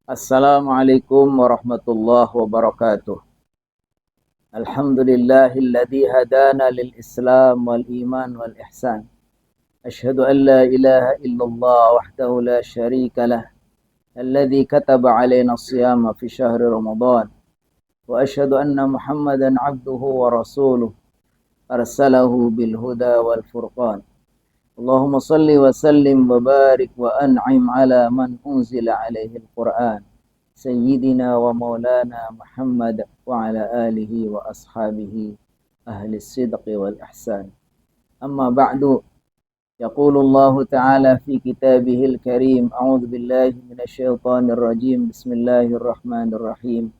Assalamualaikum warahmatullahi wabarakatuh. Alhamdulillahilladzi hadana lil Islam wal iman wal ihsan. Ashhadu an la ilaha illallah wahdahu la syarika lah. Alladzi kataba alaina as-siyama fi syahri Ramadan. Wa ashhadu anna Muhammadan abduhu wa rasuluh. Arsalahu bil huda wal furqan. Allahumma salli wa sallim wa barik wa an'im ala man unzila alaihi al-Qur'an. Sayyidina wa maulana Muhammad wa ala alihi wa ashabihi ahli sidqi wal ihsan. Amma ba'du. Yaqulu Allah Ta'ala fi kitabihil karim. A'udzu billahi minasyaitonir rajim. Bismillahirrahmanirrahim.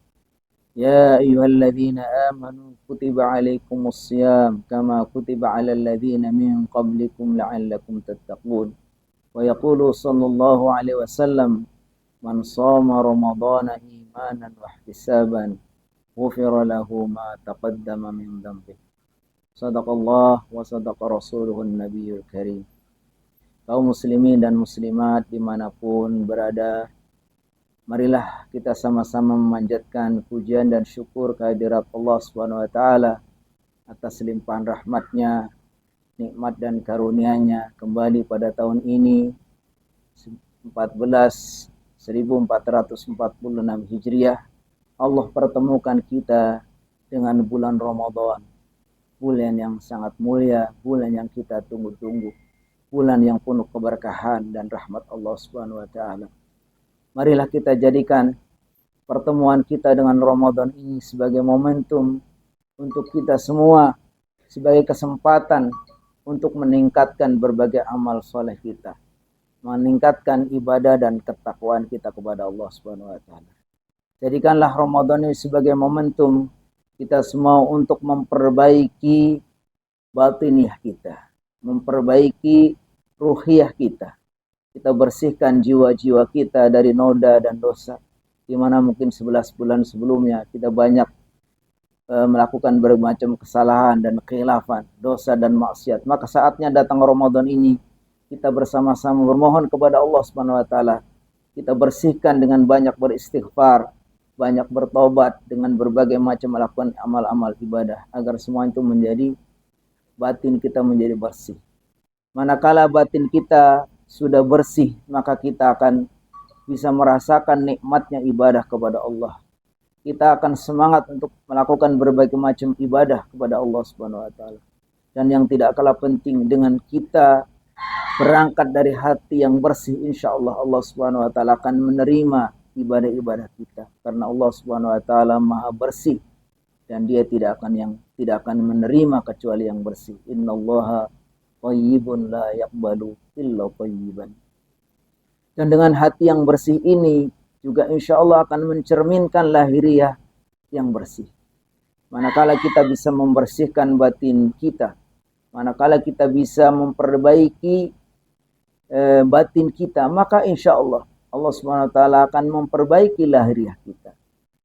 Ya ayyuhalladzina amanu kutiba alaikumus siyam kama kutiba alal ladzina min qablikum la'allakum tattaqun. Wa yaqulu sallallahu alaihi wasallam man shoma ramadhana imanan wa ihtisaban ghufira lahu ma taqaddama min dhanbi. Sadaqallah wa sadaqa rasuluhun nabiyul karim. Kaum muslimin dan muslimat dimanapun berada, marilah kita sama-sama memanjatkan pujian dan syukur kehadirat Allah Subhanahu wa taala atas limpahan rahmatnya, nikmat dan karunia-Nya kembali pada tahun ini 1446 Hijriah. Allah pertemukan kita dengan bulan Ramadan, bulan yang sangat mulia, bulan yang kita tunggu-tunggu, bulan yang penuh keberkahan dan rahmat Allah Subhanahu wa taala. Marilah kita jadikan pertemuan kita dengan Ramadan ini sebagai momentum untuk kita semua, sebagai kesempatan untuk meningkatkan berbagai amal soleh kita, meningkatkan ibadah dan ketakwaan kita kepada Allah Subhanahu wa taala. Jadikanlah Ramadan ini sebagai momentum kita semua untuk memperbaiki batiniah kita, memperbaiki ruhiyah kita. Kita bersihkan jiwa-jiwa kita dari noda dan dosa, di mana mungkin 11 bulan sebelumnya kita banyak melakukan bermacam kesalahan dan khilafan, dosa dan maksiat. Maka saatnya datang Ramadan ini, kita bersama-sama bermohon kepada Allah Subhanahu wa taala. Kita bersihkan dengan banyak beristighfar, banyak bertobat, dengan berbagai macam melakukan amal-amal ibadah, agar semua itu menjadi batin kita menjadi bersih. Manakala batin kita sudah bersih, maka kita akan bisa merasakan nikmatnya ibadah kepada Allah. Kita akan semangat untuk melakukan berbagai macam ibadah kepada Allah Subhanahu wa taala. Dan yang tidak kalah penting, dengan kita berangkat dari hati yang bersih, insyaallah Allah Subhanahu wa taala akan menerima ibadah-ibadah kita, karena Allah Subhanahu wa taala Maha bersih dan Dia tidak akan menerima kecuali yang bersih. Innallaha thayyibun la yaqbalu illa thayyiban. Dan dengan hati yang bersih ini juga insya Allah akan mencerminkan lahiriah yang bersih. Manakala kita bisa membersihkan batin kita, manakala kita bisa memperbaiki batin kita, maka insya Allah Allah Subhanahu wa taala akan memperbaiki lahiriah kita.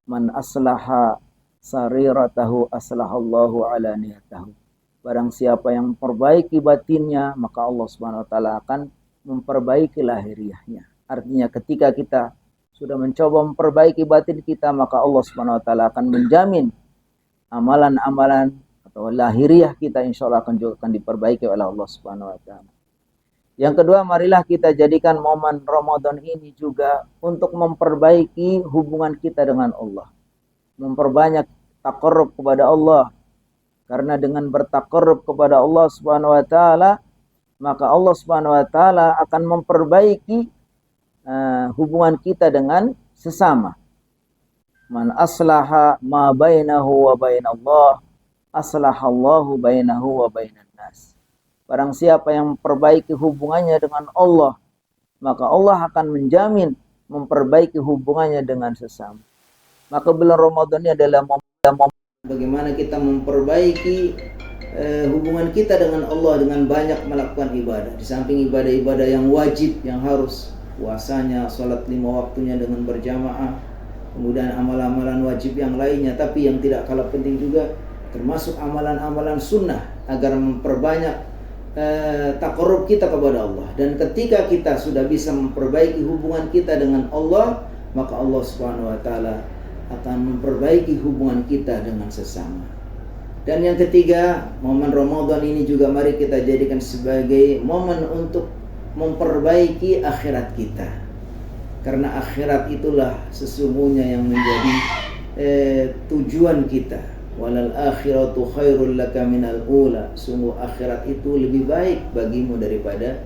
Man aslaha sariratahu aslahallahu alaniyatahu. Barang siapa yang memperbaiki batinnya, maka Allah Subhanahu wa taala akan memperbaiki lahiriahnya. Artinya ketika kita sudah mencoba memperbaiki batin kita, maka Allah Subhanahu wa taala akan menjamin amalan-amalan atau lahiriah kita insyaallah akan diperbaiki oleh Allah Subhanahu wa taala. Yang kedua, marilah kita jadikan momen Ramadan ini juga untuk memperbaiki hubungan kita dengan Allah. Memperbanyak taqarrub kepada Allah. Karena dengan bertaqarrub kepada Allah Subhanahu wa taala, maka Allah Subhanahu wa taala akan memperbaiki hubungan kita dengan sesama. Man aslaha ma bainahu wa bainallah, aslahallahu bainahu wa bainan nas. Barang siapa yang memperbaiki hubungannya dengan Allah, maka Allah akan menjamin memperbaiki hubungannya dengan sesama. Maka bulan Ramadan ini adalah momen bagaimana kita memperbaiki hubungan kita dengan Allah dengan banyak melakukan ibadah. Di samping ibadah-ibadah yang wajib, yang harus, puasanya, sholat 5 waktunya dengan berjamaah, kemudian amalan-amalan wajib yang lainnya, tapi yang tidak kalah penting juga termasuk amalan-amalan sunnah agar memperbanyak taqarrub kita kepada Allah. Dan ketika kita sudah bisa memperbaiki hubungan kita dengan Allah, maka Allah Subhanahu wa taala akan memperbaiki hubungan kita dengan sesama. Dan yang ketiga, momen Ramadan ini juga mari kita jadikan sebagai momen untuk memperbaiki akhirat kita. Karena akhirat itulah sesungguhnya yang menjadi tujuan kita. Walal akhiratu khairul laka minal ula. Sungguh akhirat itu lebih baik bagimu daripada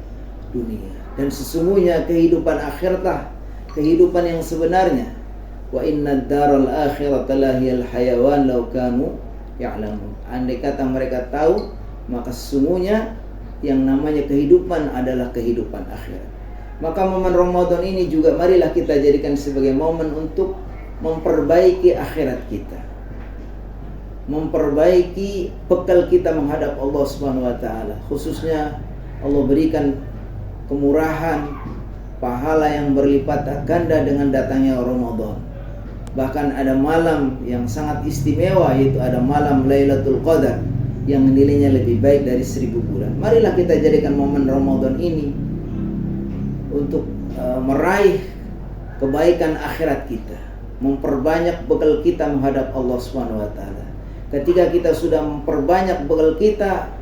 dunia. Dan sesungguhnya kehidupan akhiratlah kehidupan yang sebenarnya. Wa inna daral akhirata lahiyal hayawan law kanu ya'lamun. Andai kata mereka tahu, maka sesungguhnya yang namanya kehidupan adalah kehidupan akhirat. Maka momen Ramadan ini juga marilah kita jadikan sebagai momen untuk memperbaiki akhirat kita, memperbaiki bekal kita menghadap Allah Subhanahu wa taala. Khususnya Allah berikan kemurahan, pahala yang berlipat ganda dengan datangnya Ramadan. Bahkan ada malam yang sangat istimewa, yaitu ada malam Lailatul Qadar yang nilainya lebih baik dari 1000 bulan. Marilah kita jadikan momen Ramadan ini untuk meraih kebaikan akhirat kita, memperbanyak bekal kita menghadap Allah Subhanahu wa taala. Ketika kita sudah memperbanyak bekal kita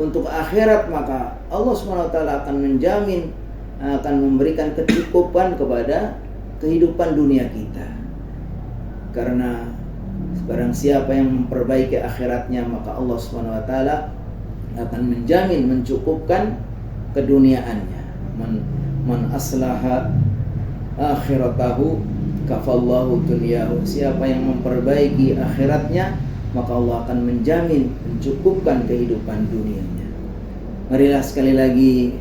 untuk akhirat, maka Allah Subhanahu wa taala akan menjamin, akan memberikan kecukupan kepada kehidupan dunia kita. Karena barang siapa yang memperbaiki akhiratnya, maka Allah Subhanahu wa taala akan menjamin mencukupkan keduniaannya. Man aslaha akhiratahu kafallahu dunyahu. Siapa yang memperbaiki akhiratnya, maka Allah akan menjamin mencukupkan kehidupan dunianya. Marilah sekali lagi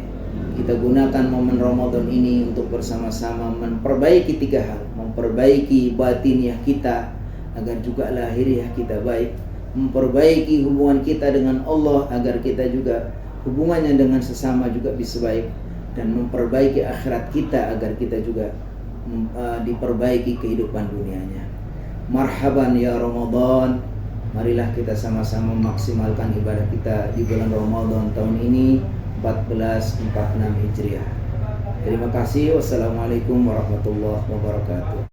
kita gunakan momen Ramadan ini untuk bersama-sama memperbaiki 3 hal. Memperbaiki batiniah kita agar juga lahiriah kita baik. Memperbaiki hubungan kita dengan Allah agar kita juga hubungannya dengan sesama juga bisa baik. Dan memperbaiki akhirat kita agar kita juga diperbaiki kehidupan dunianya. Marhaban ya Ramadan. Marilah kita sama-sama maksimalkan ibadah kita di bulan Ramadan tahun ini 1446 Hijriah. Terima kasih. Wassalamualaikum warahmatullahi wabarakatuh.